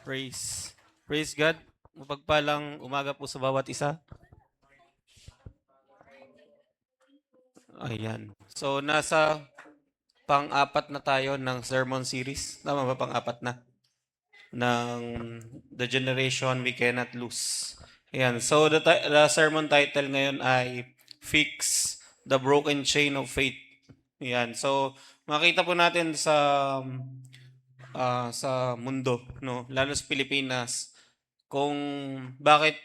Praise God. Mapagpalang umaga po sa bawat isa. Ayan. So, nasa pang-apat na tayo ng sermon series. Tama ba pang-apat na? Ng The Generation We Cannot Lose. Ayan. So, the sermon title ngayon ay Fix the Broken Chain of Faith. Ayan. So, makita po natin sa mundo, no? Lalo sa Pilipinas, kung bakit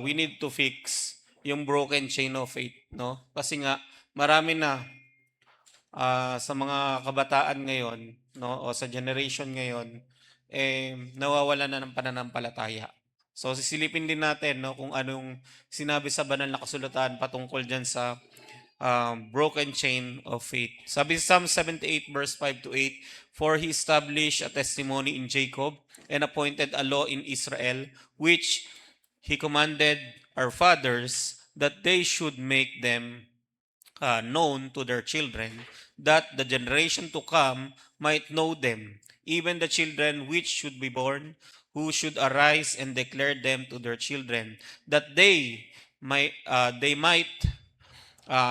we need to fix yung broken chain of faith, no? Kasi nga marami na sa mga kabataan ngayon, no, o sa generation ngayon, nawawala na ng pananampalataya. So sisilipin din natin, no, kung anong sinabi sa banal na kasulatan patungkol diyan sa broken chain of faith. Sabi sa Psalm 78 verse 5 to 8, "For he established a testimony in Jacob and appointed a law in Israel, which he commanded our fathers that they should make them known to their children, that the generation to come might know them, even the children which should be born, who should arise and declare them to their children, that they might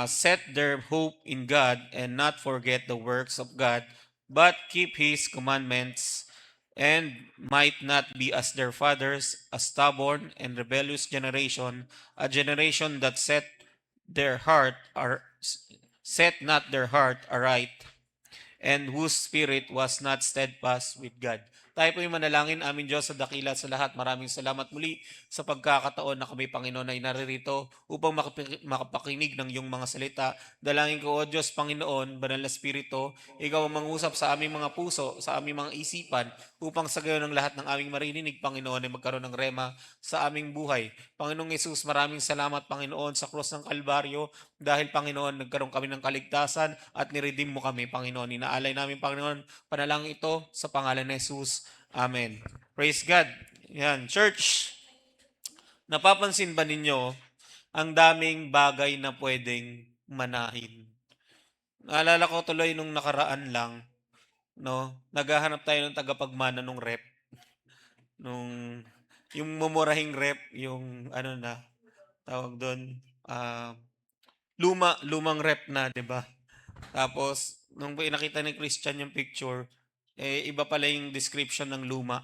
set their hope in God and not forget the works of God, but keep His commandments and might not be as their fathers, a stubborn and rebellious generation, a generation that set not their heart aright, and whose spirit was not steadfast with God." Tayo po yung manalangin, aming Diyos sa dakila sa lahat. Maraming salamat muli sa pagkakataon na kami, Panginoon, ay naririto upang makapakinig ng iyong mga salita. Dalangin ko, O Diyos, Panginoon, Banal na Espiritu, Ikaw ang mangusap sa aming mga puso, sa aming mga isipan, upang sa gayon ng lahat ng aming maririnig, Panginoon, ay magkaroon ng rema sa aming buhay. Panginoong Yesus, maraming salamat, Panginoon, sa krus ng Kalbaryo, dahil, Panginoon, nagkaroon kami ng kaligtasan at niredeem mo kami, Panginoon. Inaalay namin, Panginoon, panalangin ito sa pangalan ni Jesus. Amen. Praise God. Yan. Church, napapansin ba ninyo ang daming bagay na pwedeng manahin? Naalala ko tuloy nung nakaraan lang, no? Naghahanap tayo ng tagapagmana nung rep. Nung, yung mumurahing rep, yung ano na, tawag doon, lumang rep na, di ba? Tapos, nung pinakita ni Christian yung picture, iba pala yung description ng luma,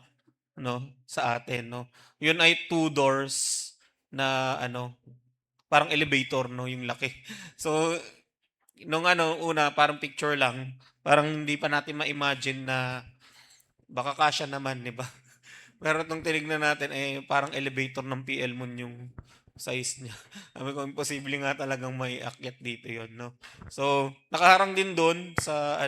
no, sa atin, no. Yun ay two doors na ano, parang elevator, no, yung laki. So, nung una, parang picture lang, parang hindi pa natin ma-imagine na baka kasya naman, di ba? Pero nung tinignan natin, parang elevator ng PL Moon yung size niya. Sabi ko, imposible nga talagang may akyat dito yon, no? So, nakaharang din doon sa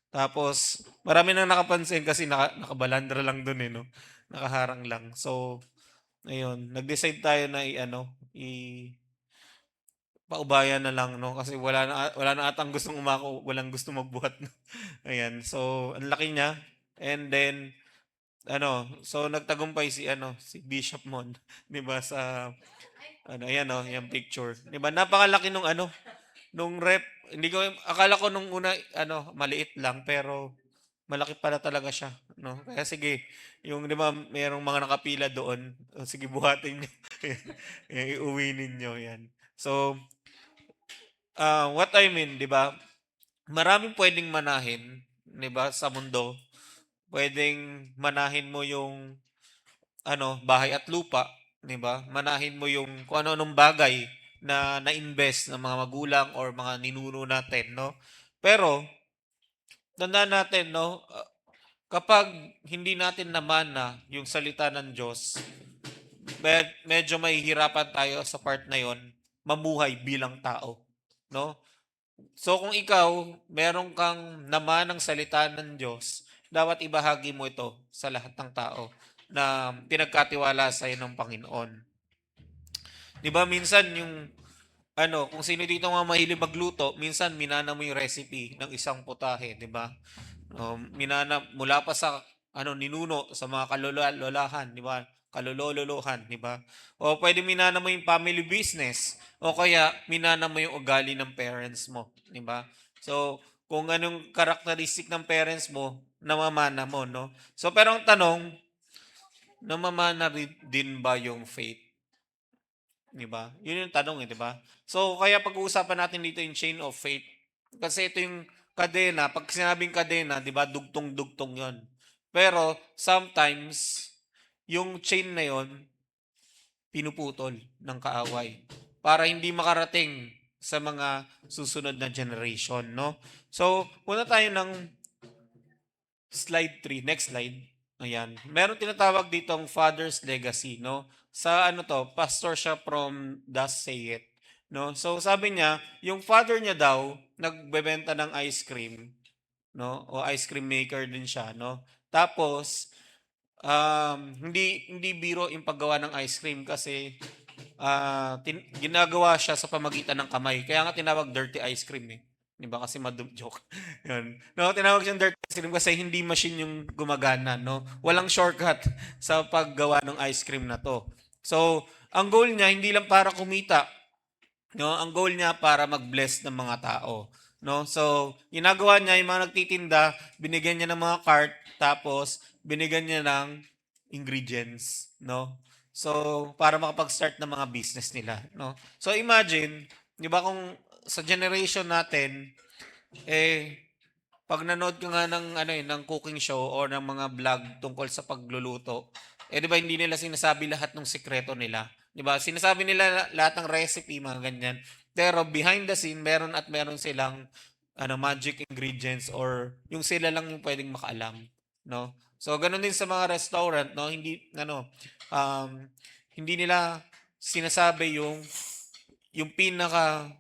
tapos marami nang nakapansin kasi nakabalandra lang doon no? Nakaharang lang. So, ayun, nag-decide tayo na paubayan na lang, no? Kasi wala na atang gustong umako, walang gusto magbuhat. No? Ayan. So, ang laki niya. And then, so nagtagumpay si Bishop Mon, 'di ba sa ayan yung picture. 'Di ba? Napakalaki nung rep. Hindi ko akala ko nung una maliit lang pero malaki pala talaga siya, no? Kaya sige, yung 'di ba mayroong mga nakapila doon, sige buhatin niyo. Iuwi ninyo 'yan. So, what I mean, 'di ba? Maraming pwedeng manahin, 'di ba, sa mundo. Pwedeng manahin mo yung bahay at lupa, 'di ba? Manahin mo yung kung ano-anong bagay na na-invest ng mga magulang or mga ninuno natin, no? Pero tandaan natin, no, kapag hindi natin namana yung salita ng Diyos, medyo mahihirapan tayo sa part na yon mamuhay bilang tao, no? So kung ikaw, meron kang namanang salita ng Diyos, dapat ibahagi mo ito sa lahat ng tao na pinagkatiwala sa iyo ng Panginoon. 'Di ba minsan yung kung sino dito mga mahilig magluto, minsan minana mo yung recipe ng isang putahe, 'di ba? Minana mula pa sa ninuno sa mga kalololahan, 'di ba? Kalolololohan, 'di ba? O pwede minana mo yung family business o kaya minana mo yung ugali ng parents mo, 'di ba? So, kung anong characteristic ng parents mo, namamana mo, no? So, pero ang tanong, namamana din ba yung faith, 'di ba? Yun yung tanong, eh, 'di ba? So, kaya pag-uusapan natin dito yung chain of faith. Kasi ito yung kadena, 'pag sinabing kadena, 'di ba, dugtong-dugtong 'yon. Pero sometimes, yung chain na 'yon, pinuputol ng kaaway para hindi makarating sa mga susunod na generation, no? So, punta tayo ng slide 3, next slide. Ayan. Meron tinatawag ditong father's legacy, no? Sa ano to, pastor siya from Thus Say It, no? So sabi niya, yung father niya daw nagbebenta ng ice cream, no? O ice cream maker din siya, no? Tapos hindi biro yung paggawa ng ice cream kasi ginagawa siya sa pamagitan ng kamay. Kaya nga tinawag dirty ice cream, eh. 'Di ba kasi joke. 'Yun. No, tinawag siyang dirty ice cream kasi hindi machine yung gumagana, no. Walang shortcut sa paggawa ng ice cream na 'to. So, ang goal niya hindi lang para kumita, no. Ang goal niya para mag-bless ng mga tao, no. So, ginagawa niya yung mga nagtitinda, binigyan niya ng mga cart, tapos binigyan niya ng ingredients, no. So, para makapag-start ng mga business nila, no. So, imagine, 'di ba kung sa generation natin, eh, 'pag nanood ka nga ng ano, eh, ng cooking show or ng mga vlog tungkol sa pagluluto, eh, 'di ba hindi nila sinasabi lahat ng sikreto nila, 'di ba? Sinasabi nila lahat ng recipe, mga ganyan. Pero behind the scene, meron at meron silang ano, magic ingredients or yung sila lang yung puwedeng makaalam, 'no? So, gano'n din sa mga restaurant, 'no? Um, hindi nila sinasabi yung pinaka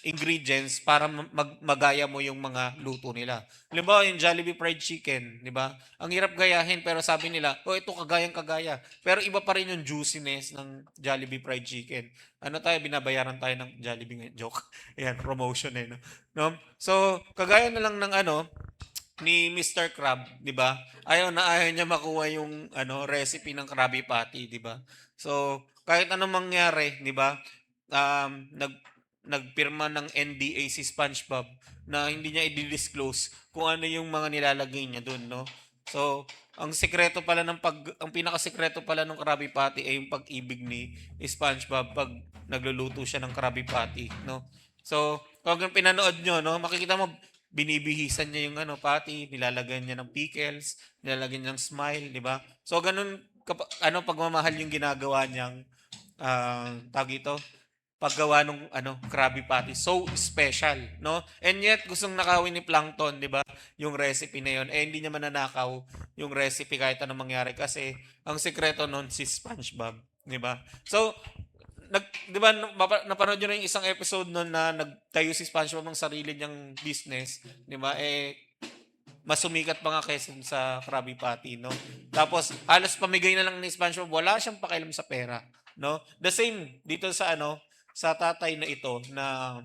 ingredients para magaya mo yung mga luto nila. Halimbawa, yung Jollibee Fried Chicken, 'di ba? Ang hirap gayahin pero sabi nila, "Oh, ito kagayang-kagaya." Pero iba pa rin yung juiciness ng Jollibee Fried Chicken. Ano tayo, binabayaran tayo ng Jollibee ngayon. Joke. Ayan, promotion eh, no? No? So, kagaya na lang ng ano, ni Mr. Crab, 'di ba? Ayaw niya makuha yung ano, recipe ng Krabby Patty, 'di ba? So, kahit anong mangyari, 'di ba? Nagpirma ng NDA si SpongeBob na hindi niya i-disclose kung ano yung mga nilalagay niya doon, no? So, ang pinakasekreto pala ng Krabby Patty ay yung pag-ibig ni SpongeBob pag nagluluto siya ng Krabby Patty, no? So, pag yung pinanood nyo, no, makikita mo, binibihisan niya yung ano, patty, nilalagyan niya ng pickles, nilalagyan niya ng smile, di ba? So, ganun, ano, pagmamahal yung ginagawa niyang, tawag ito, paggawa ng ano, Krabby Patty. So special, no? And yet, gustong nakawin ni Plankton, di ba? Yung recipe na yun. Eh, hindi niya mananakaw yung recipe kahit anong mangyari kasi ang sekreto nun si SpongeBob, di ba? So, 'di ba napanood niyo na yung isang episode nun na nagtayo si SpongeBob ng sarili niyang business, 'di ba? Eh, mas sumikat pa nga kaysa sa Krabby Patty, no? Tapos halos pamigay na lang ni SpongeBob, wala siyang pakialam sa pera, no? The same dito sa ano, sa tatay na ito na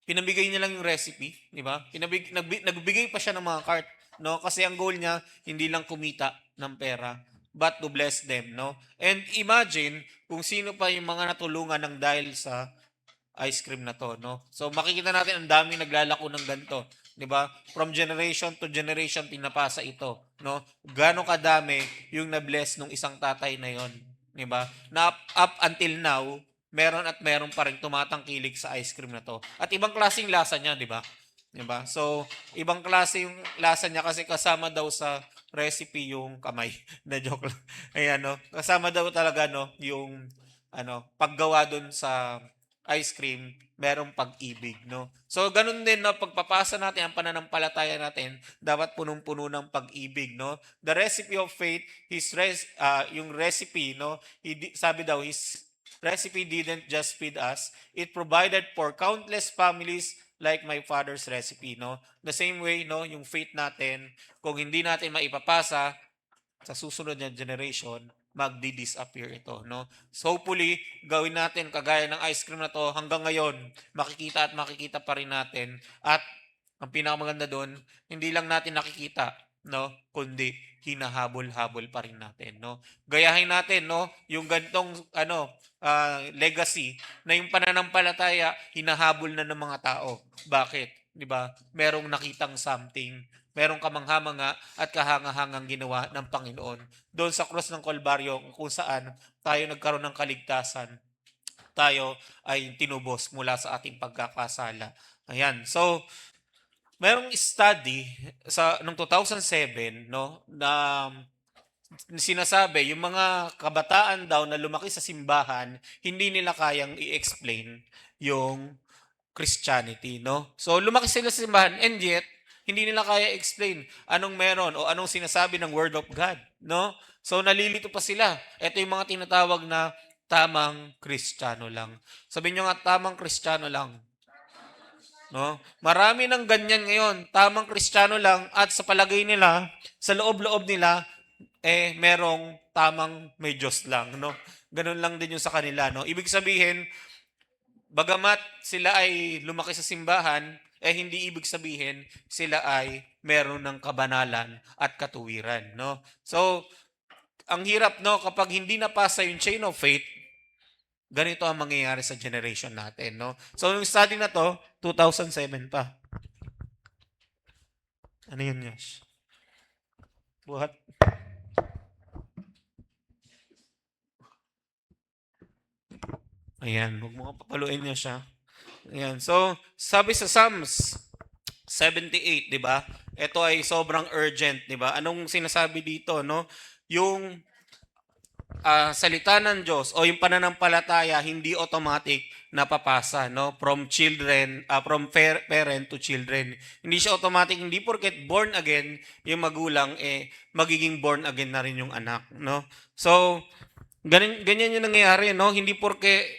pinamigay niya lang yung recipe, 'di ba? Nagbigay pa siya ng mga cart, no? Kasi ang goal niya hindi lang kumita ng pera, but to bless them, no? And imagine kung sino pa yung mga natulungan ng dahil sa ice cream na to, no? So makikita natin ang daming naglalako ng ganito, 'di ba? From generation to generation pinapasa ito, no? Gaano kadami yung na-bless nung isang tatay na 'yon, 'di ba? Na up until now, meron at meron pa rin tumatangkilik sa ice cream na to. At ibang klaseng lasa niya, 'di ba? 'Di ba? So, ibang klase yung lasa niya kasi kasama daw sa recipe yung kamay. Na joke lang. Ayan, no? Kasama daw talaga, no, yung ano, paggawa dun sa ice cream, merong pag-ibig, no? So, ganun din, no, pagpapasa natin, ang pananampalataya natin, dapat punong-puno ng pag-ibig, no? The recipe of faith, yung recipe, no, sabi daw, his recipe didn't just feed us, it provided for countless families like my father's recipe, no? The same way, no, yung faith natin, kung hindi natin maipapasa sa susunod na generation, magdi-disappear ito, no? So hopefully, gawin natin kagaya ng ice cream na to hanggang ngayon, makikita at makikita pa rin natin. At ang pinakamaganda doon, hindi lang natin nakikita, no? Kundi hinahabol-habol pa rin natin, no? Gayahin natin, no? Yung gantong ano, legacy na yung pananampalataya hinahabol na ng mga tao. Bakit? 'Di ba? Merong nakitang something merong kamangha-mangha at kahanga-hangang ginawa ng Panginoon doon sa krus ng Kalbaryo kung saan tayo nagkaroon ng kaligtasan, tayo ay tinubos mula sa ating pagkakasala. Ayan. So, merong study sa noong 2007 no na sinasabi yung mga kabataan daw na lumaki sa simbahan, hindi nila kayang i-explain yung Christianity, no? So lumaki sila sa simbahan and yet hindi nila kaya explain anong meron o anong sinasabi ng Word of God, no? So nalilito pa sila. Ito yung mga tinatawag na tamang Kristiyano lang. Sabihin nyo nga tamang Kristiyano lang, no? Marami ng ganyan ngayon, tamang Kristiyano lang at sa palagay nila, sa loob-loob nila merong tamang may Diyos lang, no? Ganun lang din yung sa kanila, no? Ibig sabihin, bagamat sila ay lumaki sa simbahan, hindi ibig sabihin sila ay meron ng kabanalan at katuwiran, no? So, ang hirap, no, kapag hindi napasa yung chain of faith, ganito ang mangyayari sa generation natin, no? So, yung study na to, 2007 pa. Ano yun, Yash? What? Ayan, huwag mo papaluin niya siya. Ayan, so, sabi sa Psalms 78, di ba? Ito ay sobrang urgent, di ba? Anong sinasabi dito, no? Yung salita ng Diyos o yung pananampalataya hindi automatic napapasa, no? From children, from parent to children. Hindi siya automatic, hindi porket born again yung magulang, magiging born again na rin yung anak, no? So, ganyan yung nangyayari, no? Hindi porke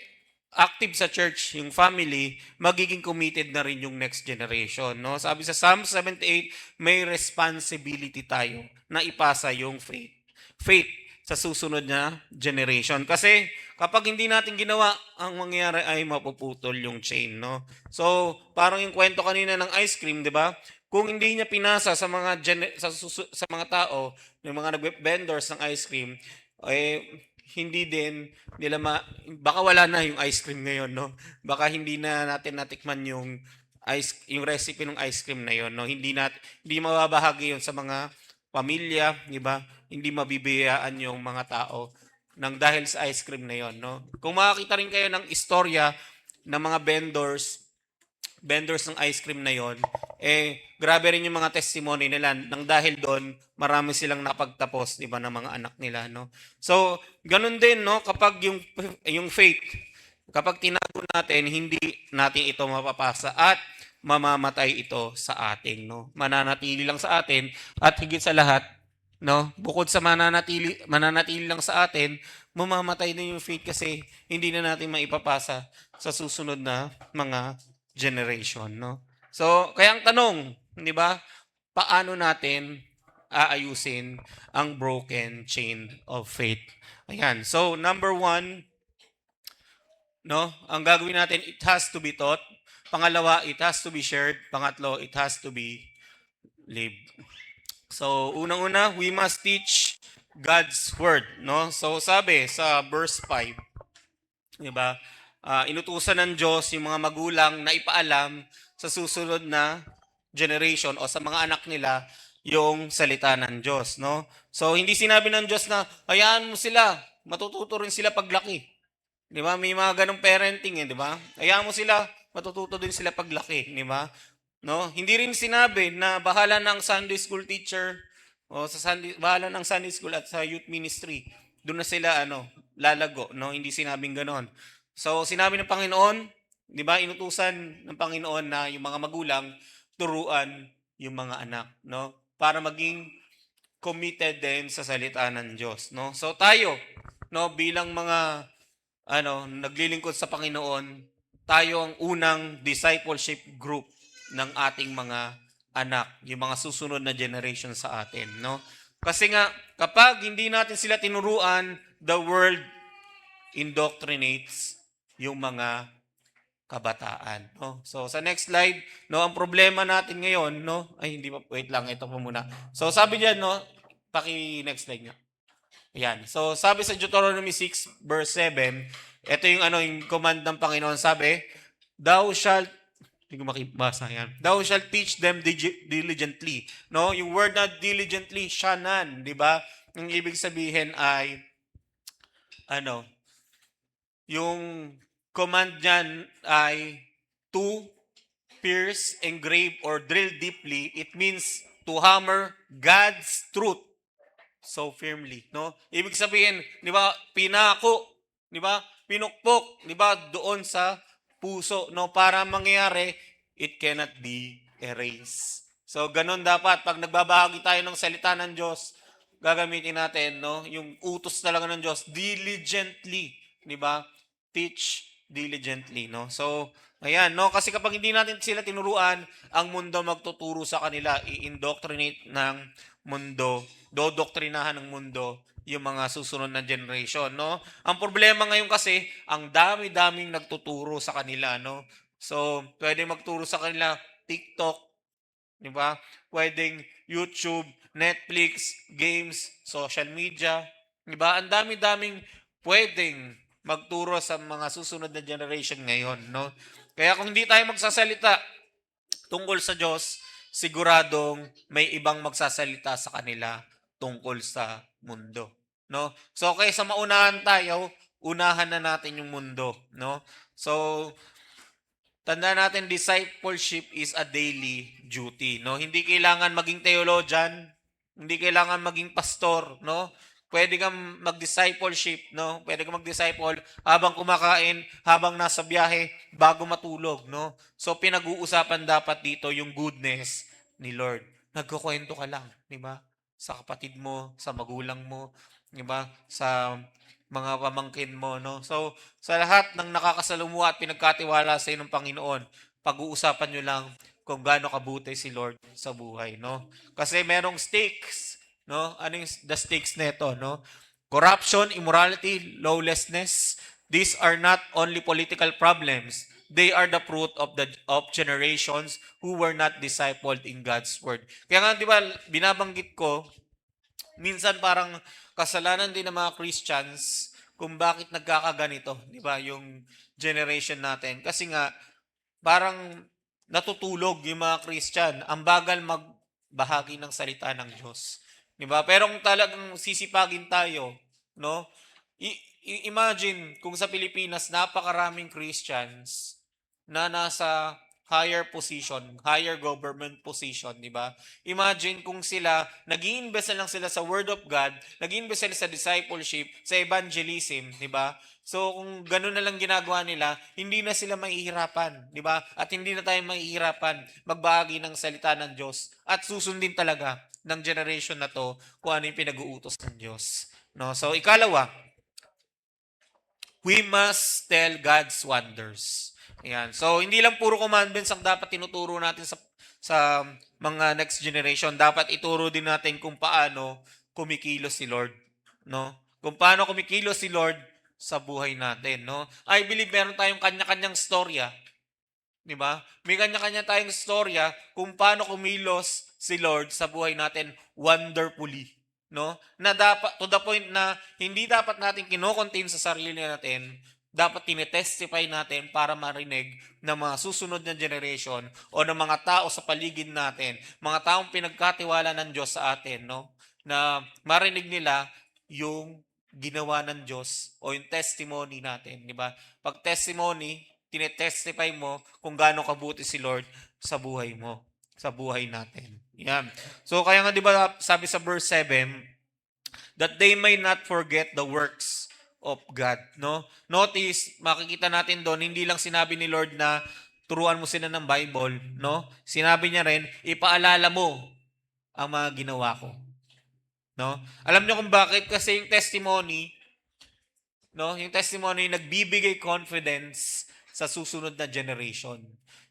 active sa church yung family, magiging committed na rin yung next generation, no? Sabi sa Psalm 78, may responsibility tayo na ipasa yung faith sa susunod na generation. Kasi kapag hindi natin ginawa, ang mangyayari ay mapuputol yung chain, no? So, parang yung kwento kanina ng ice cream, 'di ba? Kung hindi niya pinasa sa mga sa mga tao, yung mga nag-vendors ng ice cream, hindi din nila baka wala na yung ice cream ngayon, no? Baka hindi na natin natikman yung recipe ng ice cream na yon, no? Hindi mababahagi yon sa mga pamilya, di ba? Hindi mabibiyaan yung mga tao dahil sa ice cream na yon, no? Kung makakita rin kayo ng istorya ng mga vendors ng ice cream na yon, grabe rin yung mga testimony nila nang dahil doon marami silang napagtapos, di ba, ng mga anak nila, no? So, ganun din, no, kapag yung faith, kapag tinago natin, hindi natin ito mapapasa at mamamatay ito sa atin, no? Mananatili lang sa atin at higit sa lahat, no, bukod sa mananatili lang sa atin, mamamatay din yung faith kasi hindi na natin maipapasa sa susunod na mga generation, no? So, kaya ang tanong, 'di ba? Paano natin aayusin ang broken chain of faith? Ayan. So, number one, no? Ang gagawin natin, it has to be taught. Pangalawa, it has to be shared. Pangatlo, it has to be lived. So, unang-una, we must teach God's word, no? So, sabi sa verse 5, 'di ba? Inutusan ng Diyos yung mga magulang na ipaalam sa susunod na generation o sa mga anak nila yung salita ng Diyos, no? So hindi sinabi ng Diyos na hayaan mo sila, matututo rin sila paglaki. 'Di ba? May mga ganong parenting, 'di ba? Hayaan mo sila, matututo din sila paglaki, 'di ba? No? Hindi rin sinabi na bahala ng Sunday school teacher o bahala ng Sunday school at sa youth ministry. Doon na sila lalago, no? Hindi sinabing ganoon. So sinabi ng Panginoon, 'di ba? Inutusan ng Panginoon na yung mga magulang turuan yung mga anak, no? Para maging committed din sa salita ng Diyos, no? So tayo, no, bilang mga naglilingkod sa Panginoon, tayo ang unang discipleship group ng ating mga anak, yung mga susunod na generation sa atin, no? Kasi nga kapag hindi natin sila tinuruan, the world indoctrinates yung mga kabataan, no? So sa next slide, no, ang problema natin ngayon, no, ay hindi pa, wait lang, ito pa muna. So sabi diyan, no, next slide nga. Ayan. So sabi sa Deuteronomy 6 verse 7, ito yung yung command ng Panginoon, sabi, thou shalt Hindi ko makibasa yan. Thou shalt teach them diligently. No? Yung word na diligently, shanan, di ba? Yung ibig sabihin ay, ano, yung command niyan ay to pierce, engrave, or drill deeply. It means to hammer God's truth so firmly, no? Ibig sabihin, 'di ba, pinako, 'di ba? Pinukpok, 'di ba, doon sa puso, no, para mangyari, it cannot be erased. So ganun dapat pag nagbabahagi tayo ng salita ng Diyos, gagamitin natin, no, yung utos talaga ng Diyos diligently, 'di ba? Teach diligently, no? So ayan, no, kasi kapag hindi natin sila tinuruan, ang mundo magtuturo sa kanila, i-indoctrinate ng mundo, dodoktrinahan ng mundo yung mga susunod na generation, no? Ang problema ngayon kasi, ang dami-daming nagtuturo sa kanila, no? So, pwede magturo sa kanila TikTok, di ba? Pwedeng YouTube, Netflix, games, social media, di ba? Ang dami-daming pwedeng magturo sa mga susunod na generation ngayon, no? Kaya kung hindi tayo magsasalita tungkol sa Diyos, siguradong may ibang magsasalita sa kanila tungkol sa mundo, no? So kaysa maunahan tayo, unahan na natin yung mundo, no? So tanda natin, discipleship is a daily duty, no? Hindi kailangan maging theologian, hindi kailangan maging pastor, no? Pwede kang mag-discipleship, no? Pwede kang mag-disciple habang kumakain, habang nasa biyahe, bago matulog, no? So pinag-uusapan dapat dito yung goodness ni Lord. Nagkukwento ka lang, di ba? Sa kapatid mo, sa magulang mo, di ba? Sa mga pamangkin mo, no? So, sa lahat ng nakakasalumuha at pinagkatiwala sa ng Panginoon, pag-uusapan nyo lang kung gaano kabuti si Lord sa buhay, no? Kasi merong stakes, no? Ano yung the stakes nito, no? Corruption, immorality, lawlessness, these are not only political problems. They are the fruit of generations who were not discipled in God's word. Kaya nga, di ba, binabanggit ko, minsan parang kasalanan din ng mga Christians kung bakit nagkakaganito, di ba, yung generation natin. Kasi nga, parang natutulog yung mga Christian. Ang bagal magbahagi ng salita ng Diyos. Di ba? Pero kung talagang sisipagin tayo, no? Imagine kung sa Pilipinas napakaraming Christians na nasa higher position, higher government position, di ba? Imagine kung sila, nag-iimbest na lang sila sa Word of God, nag-iimbest sila sa discipleship, sa evangelism, di ba? So, kung gano'n na lang ginagawa nila, hindi na sila mahihirapan, di ba? At hindi na tayo mahihirapan magbahagi ng salita ng Diyos at susundin talaga ng generation na to kung ano yung pinag-uutos ng Diyos. No? So, ikalawa, we must tell God's wonders. Ayan. So, hindi lang puro commandments ang dapat tinuturo natin sa mga next generation. Dapat ituro din natin kung paano kumikilos si Lord. No? Kung paano kumikilos si Lord sa buhay natin. No? I believe meron tayong kanya-kanyang storya. Di ba? May kanya-kanya tayong storya kung paano kumilos si Lord sa buhay natin wonderfully. No? Na dapat, to the point na hindi dapat natin kinocontain sa sarili natin, dapat tinetestify natin para marinig ng mga susunod na generation o ng mga tao sa paligid natin, mga taong pinagkatiwala ng Diyos sa atin, no? Na marinig nila yung ginawa ng Diyos o yung testimony natin, di ba? Pag testimony, tinetestify mo kung gaano kabuti si Lord sa buhay mo, sa buhay natin. Yan. So kaya nga 'di ba sabi sa verse 7, that they may not forget the works of God, no? Notice, makikita natin doon, hindi lang sinabi ni Lord na turuan mo sila ng Bible, no? Sinabi niya rin, ipaalala mo ang mga ginawa ko. No? Alam niyo kung bakit? Kasi yung testimony, no? Yung testimony nagbibigay confidence sa susunod na generation.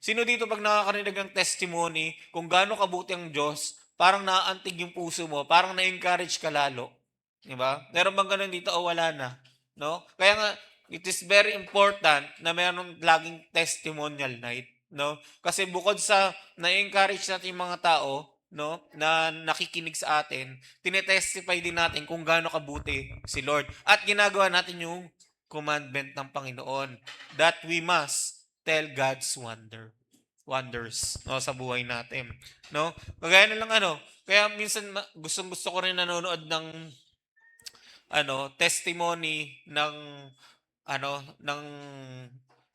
Sino dito pag nakakarinig ng testimony kung gaano kabuti ang Diyos, parang naaantig yung puso mo, parang na-encourage ka lalo. Di ba? Meron bang ganun dito o wala na? No? Kaya nga, it is very important na meron laging testimonial night. No? Kasi bukod sa na-encourage natin yung mga tao, no, na nakikinig sa atin, tinetestify din natin kung gaano kabuti si Lord. At ginagawa natin yung commandment ng Panginoon that we must tell God's wonder. wonders, 'no, sa buhay natin, 'no? Kagaya na lang ano, kaya minsan gustong-gusto ko rin nanonood ng testimony ng ng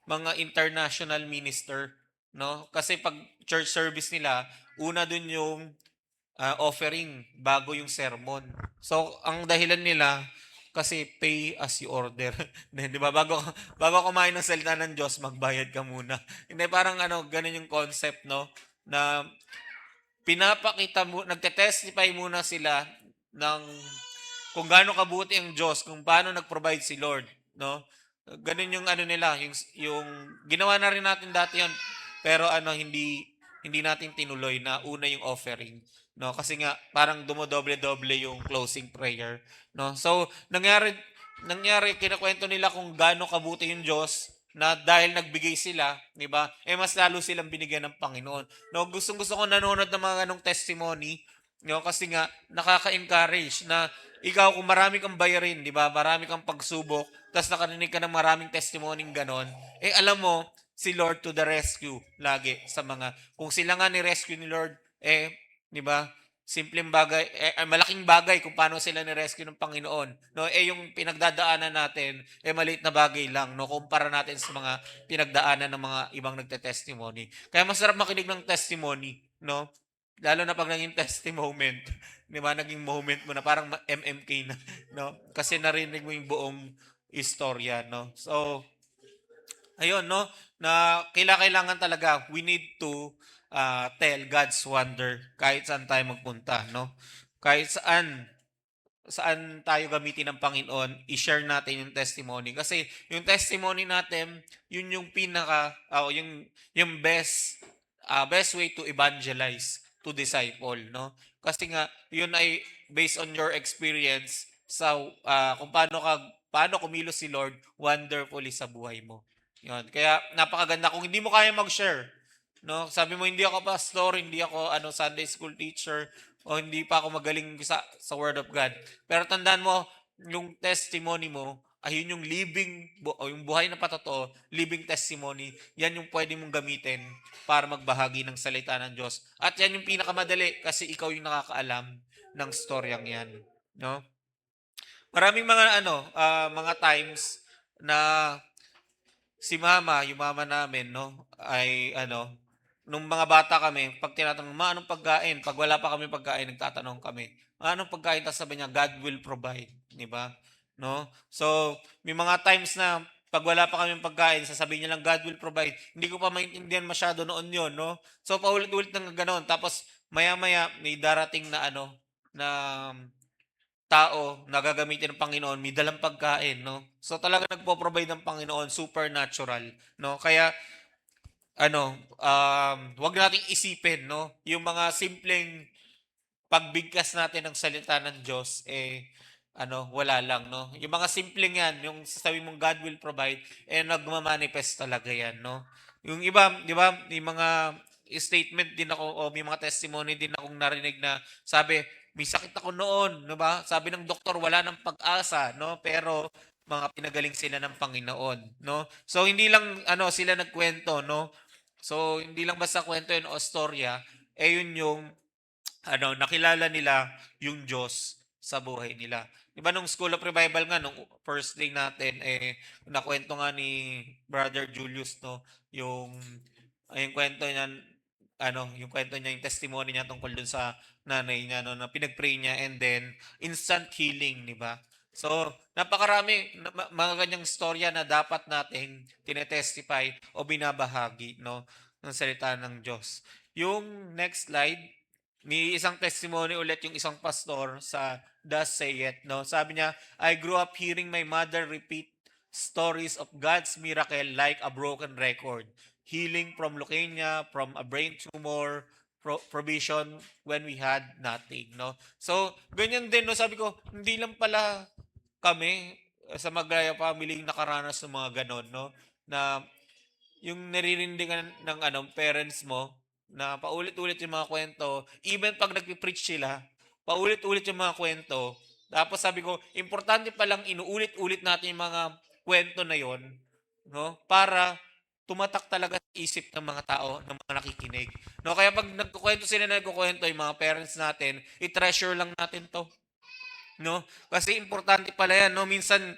mga international minister, 'no? Kasi 'pag church service nila, una dun yung offering bago yung sermon. So, ang dahilan nila kasi pay as you order. 'Di ba? Bago kumain ng salita ng Diyos, magbayad ka muna. Hindi parang ganun yung concept, no? Na nagte-testify muna sila ng kung gaano kabuti ang Diyos, kung paano nag-provide si Lord, no? Ganun yung nila, yung ginawa na rin natin dati yan, pero hindi natin tinuloy na una yung offering, no? Kasi nga parang dumodoble-doble yung closing prayer, no? So, nangyari kinakwento nila kung gaano kabuti yung Diyos na dahil nagbigay sila, 'di ba? Mas lalo silang binigyan ng Panginoon. No, gustong-gusto ko nanonood ng mga ganong testimony, no, kasi nga nakaka-encourage na ikaw kung marami kang bayarin, 'di ba? Marami kang pagsubok, tapos nakarinig ka ng maraming testimony ganon, alam mo si Lord to the rescue lagi sa mga kung sila nga ni rescue ni Lord, 'di ba? Simpleng bagay, malaking bagay kung paano sila ni-rescue ng Panginoon. No, yung pinagdadaanan natin, maliit na bagay lang, no, kumpara natin sa mga pinagdaanan ng mga ibang nagte-testimony. Kaya masarap makinig ng testimony, no? Lalo na pag naging testy moment, 'di ba? Naging moment mo na parang MMK na, no? Kasi narinig mo yung buong istorya, no? So, ayun, no? Na kailangan talaga, we need to tell God's wonder kahit saan tayo magpunta, no? Kahit saan tayo gamitin ng Panginoon, i-share natin yung testimony. Kasi yung testimony natin, yun yung yung best way to evangelize, to disciple, no? Kasi nga, yun ay based on your experience sa kung paano kumilos si Lord wonderfully sa buhay mo. Yun. Kaya napakaganda kung hindi mo kaya mag-share, no? Sabi mo hindi ako pastor, hindi ako Sunday school teacher, o hindi pa ako magaling sa word of God. Pero tandaan mo, yung testimony mo, ayun yung o yung buhay na patotoo, living testimony, yan yung pwede mong gamitin para magbahagi ng salita ng Diyos. At yan yung pinakamadali kasi ikaw yung nakakaalam ng storyang yan, no? Maraming mga times na si mama, yung mama namin, no, ay nung mga bata kami, pag tinatanong, ma, anong pagkain? Pag wala pa kami pagkain, nagtatanong kami, anong pagkain? Tapos sabi niya, God will provide. Di ba? No? So, may mga times na pag wala pa kami pagkain, sasabihin niya lang, God will provide. Hindi ko pa maintindihan masyado noon yon, no? So, paulit-ulit ng ganoon. Tapos, maya-maya, may darating na na tao na gagamitin ng Panginoon, may dalang pagkain, no? So talaga nagpo-provide ng Panginoon, supernatural, no? Kaya 'wag nating isipin, no, yung mga simpleng pagbigkas natin ng salita ng Diyos, wala lang, no? Yung mga simpleng yan, yung sasabi mong God will provide, nagmamanifest talaga yan, no? Yung iba, di ba, may mga statement din ako, o may mga testimony din akong narinig na sabi, may sakit ako noon, no ba? Sabi ng doktor, wala nang pag-asa, no? Pero mga pinagaling sila ng Panginoon, no? So hindi lang sila nagkwento, no? So hindi lang basta kwento yun o storya, yun yung nakilala nila yung Diyos sa buhay nila. 'Di ba nung School of Revival nga nung first day natin nakwento nga ni Brother Julius, no, yung kwento niya, yung kwento niya, yung testimony niya tungkol dun sa nanay niya, no, na pinag-pray niya and then instant healing, 'di ba? So, napakarami mga ganyang storya na dapat nating tinetestify o binabahagi, no, ng salita ng Diyos. Yung next slide, may isang testimony ulit yung isang pastor sa Thus Say It, no? Sabi niya, I grew up hearing my mother repeat stories of God's miracle like a broken record. Healing from leukemia, from a brain tumor, provision when we had nothing, no? So, ganyan din, no? Sabi ko, hindi lang pala kami sa Maglaya family nakaranas ng mga ganon, no? Na yung naririndigan ng parents mo na paulit-ulit yung mga kwento, even pag nagpi-preach sila, paulit-ulit yung mga kwento. Tapos sabi ko, importante pa lang inuulit-ulit natin yung mga kwento na yon, no? Para tumatak talaga sa isip ng mga tao, ng mga nakikinig. No, kaya pag nagkukuwento yung mga parents natin, i-treasure lang natin 'to, no? Kasi importante pala 'yan, no? Minsan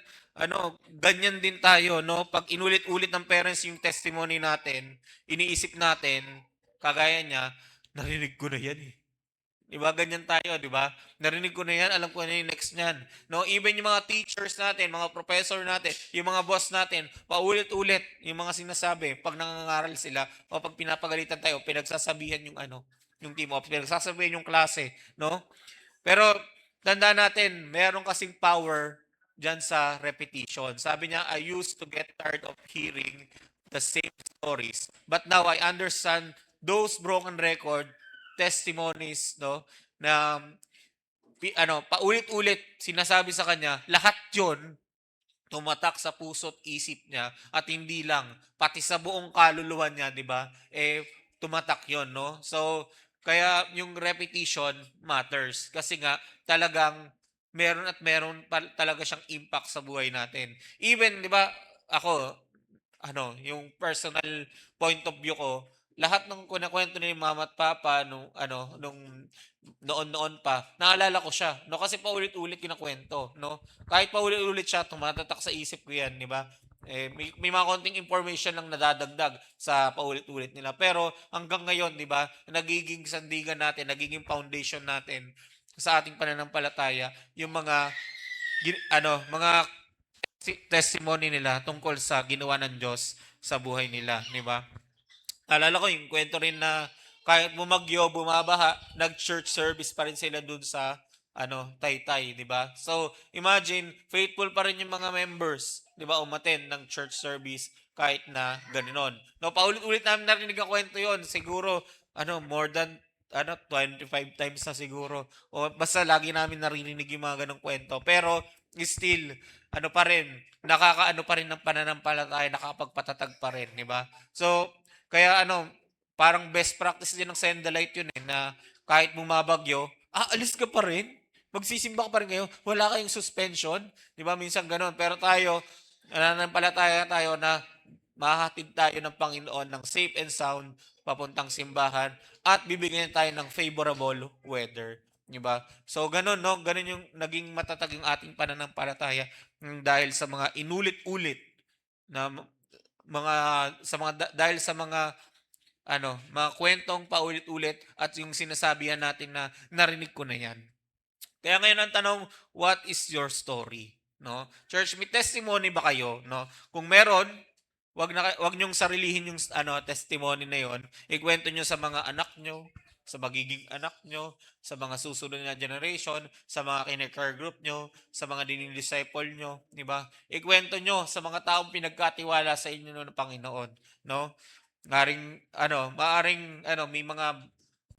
ganyan din tayo, no? Pag inulit-ulit ng parents yung testimony natin, iniisip natin, kagaya niya, narinig ko na 'yan eh. 'Di ba ganyan tayo, 'di ba? Narinig ko na 'yan, alam ko na yung next niyan. No, even yung mga teachers natin, mga professor natin, yung mga boss natin, paulit-ulit yung mga sinasabi pag nangangaral sila o pag pinapagalitan tayo, pinagsasabihan yung yung team o pinagsasabihan yung klase, no? Pero tandaan natin, meron kasing power diyan sa repetition. Sabi niya, I used to get tired of hearing the same stories, but now I understand those broken record testimonies, no, na paulit-ulit sinasabi sa kanya, lahat 'yon tumatak sa puso't isip niya at hindi lang pati sa buong kaluluwa niya, 'di ba? Tumatak 'yon, no? So kaya yung repetition matters kasi nga talagang meron at meron talaga siyang impact sa buhay natin. Even 'di ba, ako yung personal point of view ko, lahat ng kinukuwento ni mama at papa nung noon-noon pa, naalala ko siya, 'no, kasi paulit-ulit kinukuwento, 'no? Kahit paulit-ulit siya, tumatatak sa isip ko 'yan, 'di ba? May mga konting information lang nadadagdag sa paulit-ulit nila. Pero hanggang ngayon, 'di ba, nagiging sandigan natin, nagiging foundation natin sa ating pananampalataya yung mga mga testimony nila tungkol sa ginawa ng Diyos sa buhay nila, 'di ba? Alala ko yung kwento rin na kahit bumagyo, bumabaha, nag-church service pa rin sila dun sa Taytay, 'di ba? So, imagine, faithful pa rin yung mga members, 'di ba, umattend ng church service kahit na ganoon. No, paulit-ulit namin narinig ang kwento 'yon. Siguro more than 25 times na siguro. O basta lagi namin naririnig yung mga ganong kwento. Pero still pa rin, nakakaano pa rin ng pananampalataya, nakapagpatatag pa rin, 'di ba? So, kaya parang best practice din ng Send the Light yun na kahit bumabagyo, alis ka pa rin. Magsisimba ka pa rin ngayon. Wala kayong suspension. Di ba? Minsan ganun. Pero tayo, nananampalataya tayo na mahahatid tayo ng Panginoon ng safe and sound papuntang simbahan at bibigyan tayo ng favorable weather. Di ba? So, ganun, no? Ganun yung naging matatag yung ating pananampalataya dahil sa mga inulit-ulit na dahil sa mga kwentong paulit-ulit at yung sinasabihan natin na narinig ko na yan. Kaya ngayon ang tanong, what is your story? No? Church, may testimony ba kayo? No? Kung meron, wag niyong sarilihin yung testimony na yon. Ikwento niyo sa mga anak niyo, sa magiging anak niyo, sa mga susunod na generation, sa mga kine-care group niyo, sa mga disciple niyo, di ba? Ikwento niyo sa mga taong pinagkatiwala sa inyo ng Panginoon, no? Maaring may mga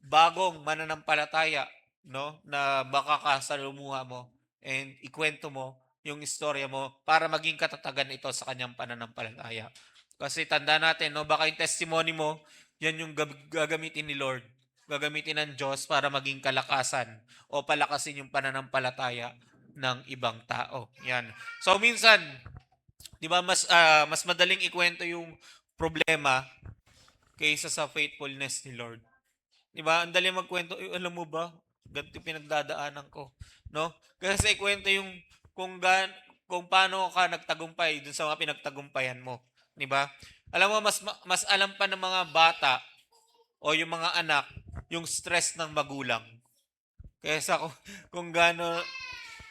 bagong mananampalataya, no, na baka kasalumuha mo and ikwento mo yung istorya mo para maging katatagan ito sa kanyang pananampalataya. Kasi tanda natin, no, baka yung testimony mo, yan yung gagamitin ni Lord. Gagamitin ng Diyos para maging kalakasan o palakasin yung pananampalataya ng ibang tao. Yan. So minsan, 'di ba, mas madaling ikwento yung problema kaysa sa faithfulness ni Lord. 'Di ba? Ang dali magkwento, alam mo ba? Ganito pinagdadaanan ko, no? Kasi ikwento yung kung gan kung paano ka nagtagumpay dun sa mga pinagtagumpayan mo, 'di ba? Alam mo, mas alam pa ng mga bata o yung mga anak yung stress ng magulang kaysa kung gaano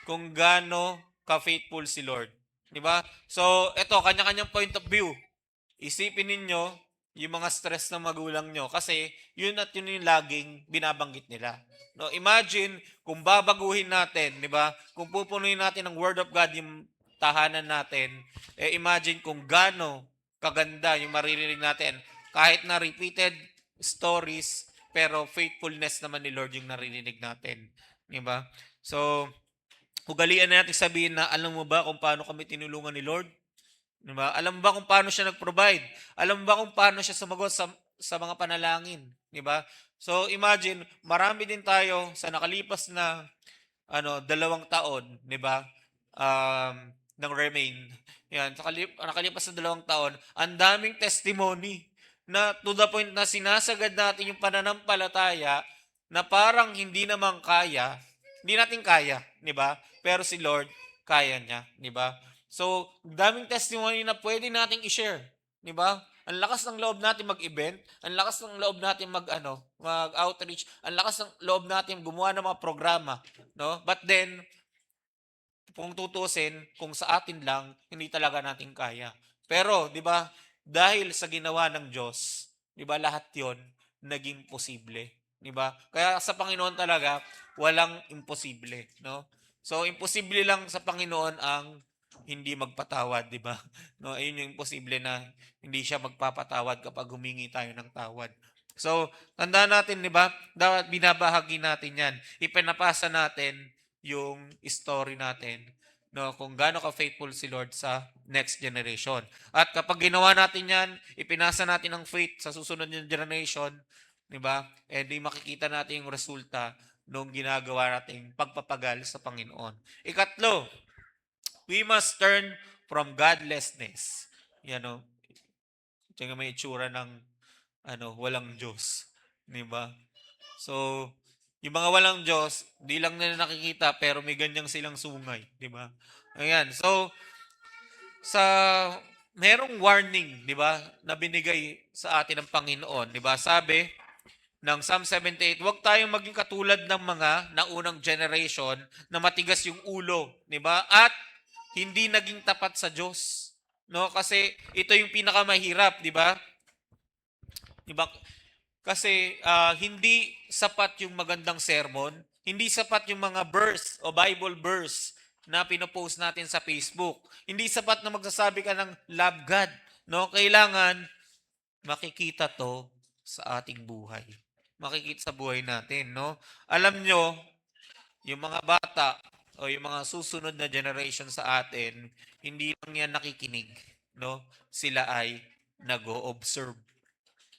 kung gaano ka-faithful si Lord, 'di ba? So, eto kanya-kanyang point of view. Isipin ninyo yung mga stress ng magulang nyo kasi yun at yun yung laging binabanggit nila. No, imagine kung babaguhin natin, 'di ba? Kung pupunuin natin ng Word of God yung tahanan natin, imagine kung gaano kaganda yung maririnig natin kahit na repeated stories pero faithfulness naman ni Lord yung naririnig natin, 'di ba? So, ugalian na natin sabihin na alam mo ba kung paano kami tinulungan ni Lord? 'Di ba? Alam mo ba kung paano siya nag-provide? Alam mo ba kung paano siya sumagot sa mga panalangin, 'di ba? So imagine, marami din tayo sa nakalipas na 2 taon, 'di ba? Um, ng Remain. Yan, nakalipas na 2 taon, ang daming testimony na to the point na sinasagad natin yung pananampalataya na parang hindi natin kaya, di ba? Pero si Lord, kaya niya, di ba? So, daming testimony na pwede nating i-share, di ba? Ang lakas ng loob natin mag-event, ang lakas ng loob natin mag-outreach, ang lakas ng loob natin gumawa ng mga programa, no? But then, kung tutusin, kung sa atin lang, hindi talaga natin kaya. Pero, di ba, dahil sa ginawa ng Diyos, di ba, lahat yon naging posible. Di ba? Kaya sa Panginoon talaga, walang imposible. No? So, imposible lang sa Panginoon ang hindi magpatawad, di ba? No, ayun yung imposible na hindi siya magpapatawad kapag humingi tayo ng tawad. So, tandaan natin, di ba? Dapat binabahagi natin yan. Ipinapasa natin yung story natin, no, kung gaano ka-faithful si Lord sa next generation. At kapag ginawa natin yan, ipinasa natin ang faith sa susunod na generation, di ba? Eh di makikita natin yung resulta nung ginagawa nating pagpapagal sa Panginoon. Ikatlo, we must turn from godlessness. Yan o, tsaka may itsura ng walang Diyos. Di ba? So, yung mga walang Diyos, di lang nila nakikita pero may ganyang silang sungay, di ba? Ayan. So, sa merong warning, di ba, na binigay sa atin ng Panginoon, di ba? Sabi ng Psalm 78, huwag tayong maging katulad ng mga naunang generation na matigas yung ulo, di ba? At hindi naging tapat sa Diyos. No, kasi ito yung pinakamahirap, di ba? Di ba? Kasi hindi sapat yung magandang sermon, hindi sapat yung mga verse o Bible verse na pinopost natin sa Facebook. Hindi sapat na magsasabi ka ng love God. No? Kailangan makikita to sa ating buhay. Makikita sa buhay natin. No? Alam nyo, yung mga bata o yung mga susunod na generation sa atin, hindi lang yan nakikinig. No? Sila ay nag-o-observe.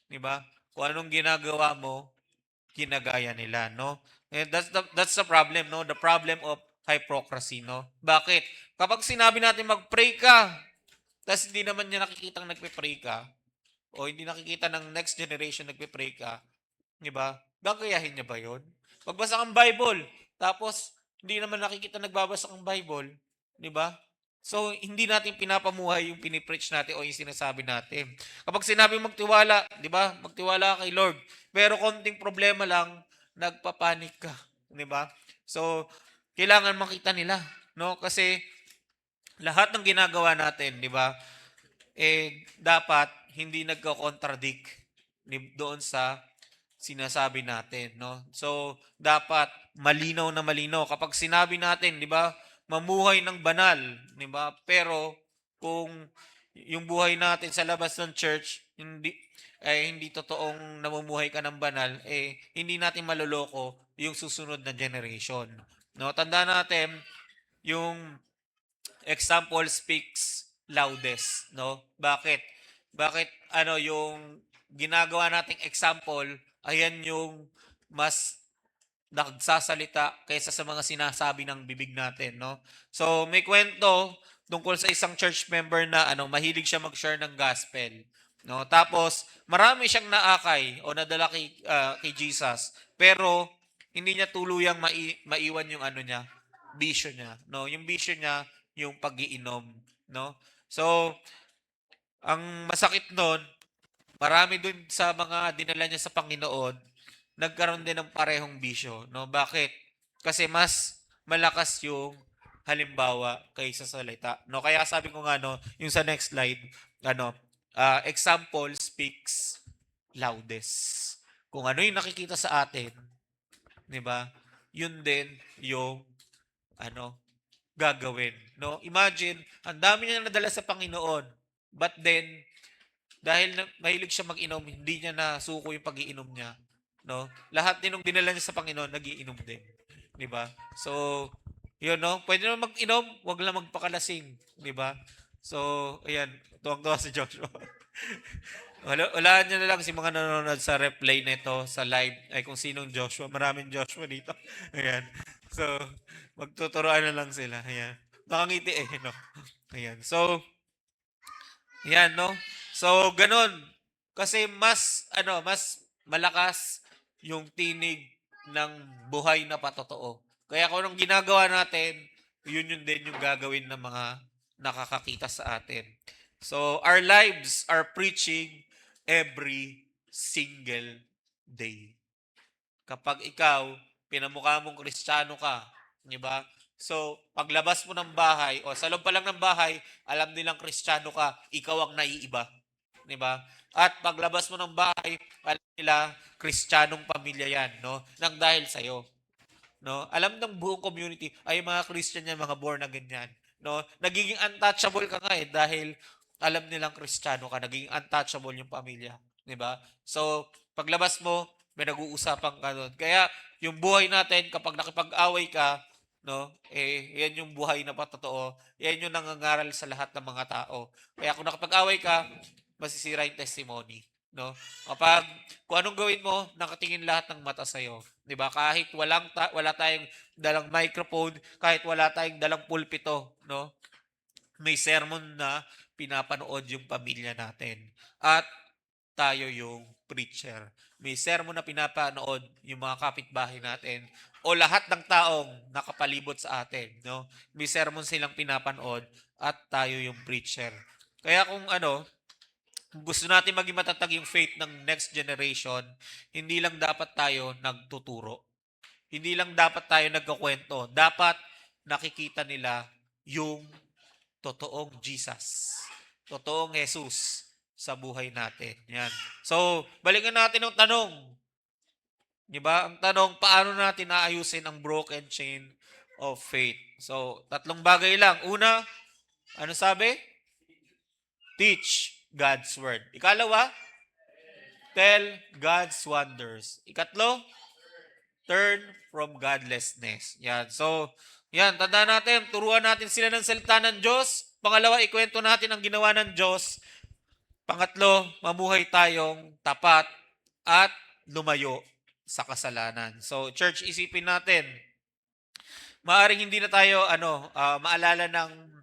Diba? Kung anong ginagawa mo, ginagaya nila, no? And that's the problem, no? The problem of hypocrisy, no? Bakit? Kapag sinabi natin mag-pray ka, tapos hindi naman niya nakikitang nagpe-pray ka, o hindi nakikita ng next generation nagpe-pray ka, di ba? Gagayahin niya ba 'yon? Magbasa kang Bible, tapos hindi naman nakikita nagbabasa kang Bible, di ba? So, hindi natin pinapamuhay yung pinipreach natin o yung sinasabi natin. Kapag sinabi magtiwala, di ba? Magtiwala kay Lord. Pero konting problema lang, nagpapanik ka. Di ba? So, kailangan makita nila. No? Kasi lahat ng ginagawa natin, di ba? Dapat hindi nagko-contradict doon sa sinasabi natin, no? So, dapat malinaw na malinaw. Kapag sinabi natin, di ba, mamuhay ng banal, di ba? Pero kung yung buhay natin sa labas ng church, hindi totoong namumuhay ka ng banal, hindi natin maloloko yung susunod na generation. No, tandaan natin yung example speaks loudest, no? Bakit? Bakit yung ginagawa nating example, ayan yung mas nagsasalita kaysa sa mga sinasabi ng bibig natin, no? So, may kwento tungkol sa isang church member na mahilig siya mag-share ng gospel, no? Tapos, marami siyang naakay o nadala kay Jesus, pero hindi niya tuluyang maiwan yung bisyo niya, no? Yung bisyo niya, yung pag-iinom, no? So, ang masakit nun, marami dun sa mga dinala niya sa Panginoon, nagkaroon din ng parehong bisyo, no? Bakit? Kasi mas malakas yung halimbawa kaysa sa salita, no? Kaya sabi ko nga, no, yung sa next slide, example speaks loudest. Kung ano yung nakikita sa atin, 'di ba? Yun din yung gagawin, no? Imagine, ang dami niya nadala sa Panginoon, but then dahil mahilig siya mag-inom, hindi niya nasuko yung pag-iinom niya, no? Lahat din ng dinala niya sa Panginoon, nagiinom din, 'di ba? So, yun, no? Pwede naman mag-inom, wag lang magpakalasing, 'di ba? So, ayan, tuwang-tuwa si Joshua. Walaan nyo na lang si mga nanonood sa replay nito, sa live, ay kung sinong Joshua. Maraming Joshua dito. Ayan. So, magtuturoan na lang sila. Ayan. Nakangiti eh, no? Ayan. So, yan, no? So, ganun. Kasi mas malakas yung tinig ng buhay na patotoo. Kaya kung anong ginagawa natin, yun din yung gagawin ng mga nakakakita sa atin. So, our lives are preaching every single day. Kapag ikaw, pinamukha mong Kristiyano ka, di ba? So, paglabas mo ng bahay, o sa loob pa lang ng bahay, alam nilang Kristiyano ka, ikaw ang naiiba. Di ba? At paglabas mo ng bahay, alam nila, Kristiyanong pamilya yan, no? Nang dahil sa'yo. No? Alam ng buong community, ay mga Christian yan, mga born again yan. No? Nagiging untouchable ka nga eh, dahil alam nilang Kristiyano ka, naging untouchable yung pamilya. Di ba? So, paglabas mo, may nag-uusapan ka doon. Kaya, yung buhay natin, kapag nakipag-away ka, no, yan yung buhay na patotoo. Yan yung nangangaral sa lahat ng mga tao. Kaya kung nakipag-away ka, masisira yung testimony. No? Kapag kung anong gawin mo, nakatingin lahat ng mata sa'yo. 'Di ba? Kahit wala tayong dalang microphone, kahit wala tayong dalang pulpito, no? May sermon na pinapanood yung pamilya natin. At tayo yung preacher. May sermon na pinapanood yung mga kapitbahay natin o lahat ng taong nakapalibot sa atin, no? May sermon silang pinapanood at tayo yung preacher. Kaya kung kung gusto natin maging matatag yung faith ng next generation, hindi lang dapat tayo nagtuturo. Hindi lang dapat tayo nagkukwento. Dapat nakikita nila yung totoong Jesus. Totoong Jesus sa buhay natin. Yan. So, balikan natin ang tanong. Di ba? Ang tanong, paano natin naayusin ang broken chain of faith? So, tatlong bagay lang. Una, ano sabi? Teach God's Word. Ikalawa, tell God's wonders. Ikatlo, turn from godlessness. Yan. So, yan. Tandaan natin, turuan natin sila ng salita ng Diyos. Pangalawa, ikwento natin ang ginawa ng Diyos. Pangatlo, mamuhay tayong tapat at lumayo sa kasalanan. So, church, isipin natin, maaring hindi na tayo maalala ng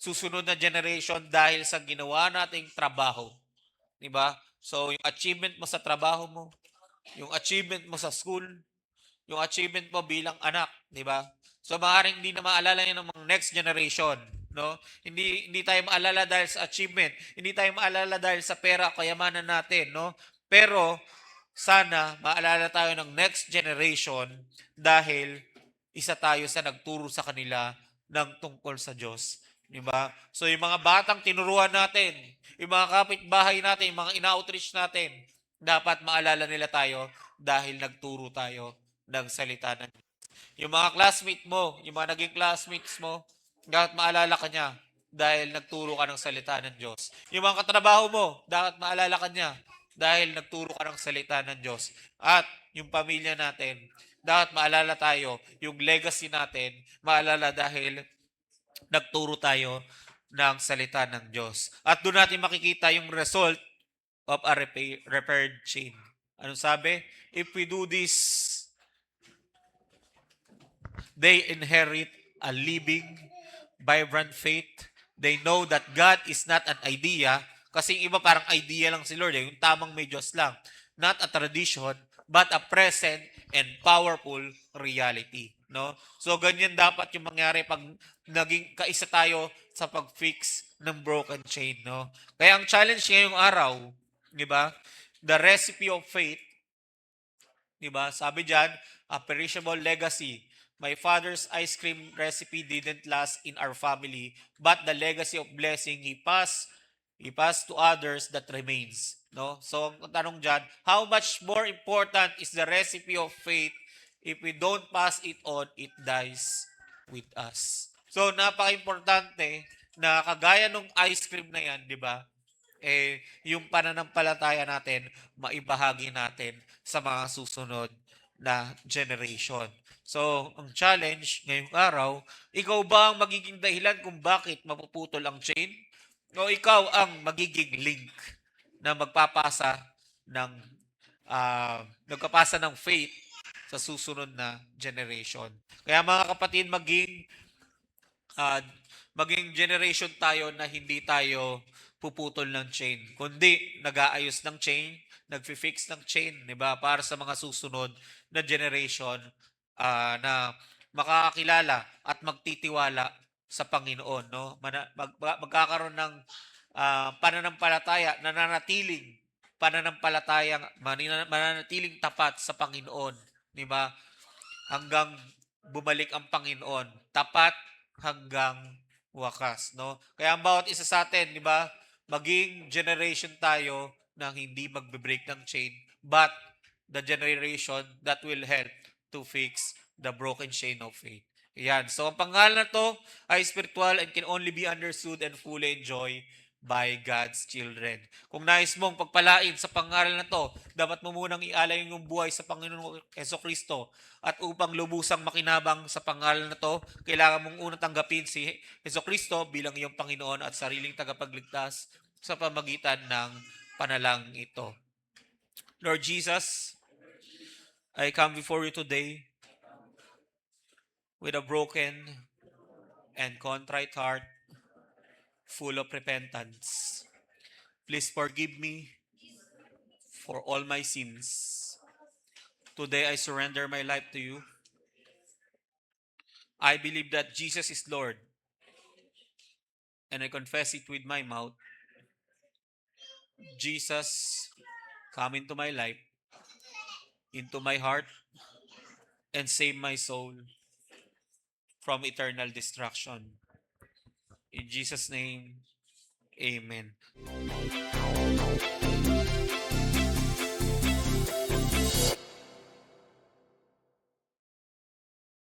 susunod na generation dahil sa ginawa nating trabaho. 'Di ba? So, yung achievement mo sa trabaho mo, yung achievement mo sa school, yung achievement mo bilang anak, 'di ba? So maaaring hindi na maalala yan ng mga next generation, no? Hindi tayo maalala dahil sa achievement, hindi tayo maalala dahil sa pera, kayamanan natin, no? Pero sana maalala tayo ng next generation dahil isa tayo sa nagturo sa kanila ng tungkol sa Diyos. Di ba? So yung mga batang tinuruan natin, yung mga kapitbahay natin, yung mga ina-outreach natin, dapat maalala nila tayo dahil nagturo tayo ng salita ng Diyos. Yung mga classmate mo, yung mga naging classmates mo, dapat maalala ka niya dahil nagturo ka ng salita ng Diyos. Yung mga katrabaho mo, dapat maalala ka niya dahil nagturo ka ng salita ng Diyos. At yung pamilya natin, dapat maalala tayo, yung legacy natin, maalala dahil nagturo tayo ng salita ng Diyos. At doon natin makikita yung result of a repaired chain. Anong sabi? If we do this, they inherit a living, vibrant faith. They know that God is not an idea, kasi yung iba parang idea lang si Lord, yung tamang may Diyos lang. Not a tradition, but a present and powerful reality. No? So, ganyan dapat yung mangyari pag naging kaisa tayo sa pag-fix ng broken chain. No? Kaya ang challenge ngayong araw, di ba? The recipe of faith, di ba? Sabi diyan, a perishable legacy. My father's ice cream recipe didn't last in our family, but the legacy of blessing he passed to others that remains. No? So, ang tanong diyan, how much more important is the recipe of faith if we don't pass it on, it dies with us. So, napaka-importante na kagaya nung ice cream na yan, di ba? Yung pananampalataya natin, maibahagi natin sa mga susunod na generation. So, ang challenge ngayong araw, ikaw ba ang magiging dahilan kung bakit mapuputol ang chain? O ikaw ang magiging link na ng nagpapasa ng faith sa susunod na generation. Kaya mga kapatid, maging ah, maging generation tayo na hindi tayo puputol ng chain, kundi nag-aayos ng chain, nagfi-fix ng chain, 'di ba? Para sa mga susunod na generation na makakakilala at magtitiwala sa Panginoon, no? Magkakaroon ng pananampalataya, mananatiling tapat sa Panginoon, 'di ba? Hanggang bumalik ang Panginoon. Tapat hanggang wakas, no? Kaya ang bawat isa sa atin, 'di ba? Maging generation tayo na hindi magbe-break ng chain, but the generation that will help to fix the broken chain of faith. Yan. So, ang pangalan na to ay spiritual and can only be understood and fully enjoyed by God's children. Kung nais mong pagpalain sa pangalan na to, dapat mo munang ialay yung buhay sa Panginoong Kristo. At upang lubusang makinabang sa pangalan na to, kailangan mong unang tanggapin si Kristo bilang iyong Panginoon at sariling tagapagligtas sa pamagitan ng panalangin ito. Lord Jesus, I come before you today with a broken and contrite heart full of repentance. Please forgive me for all my sins. Today I surrender my life to you. I believe that Jesus is Lord, and I confess it with my mouth. Jesus, come into my life, into my heart, and save my soul from eternal destruction. In Jesus' name, amen.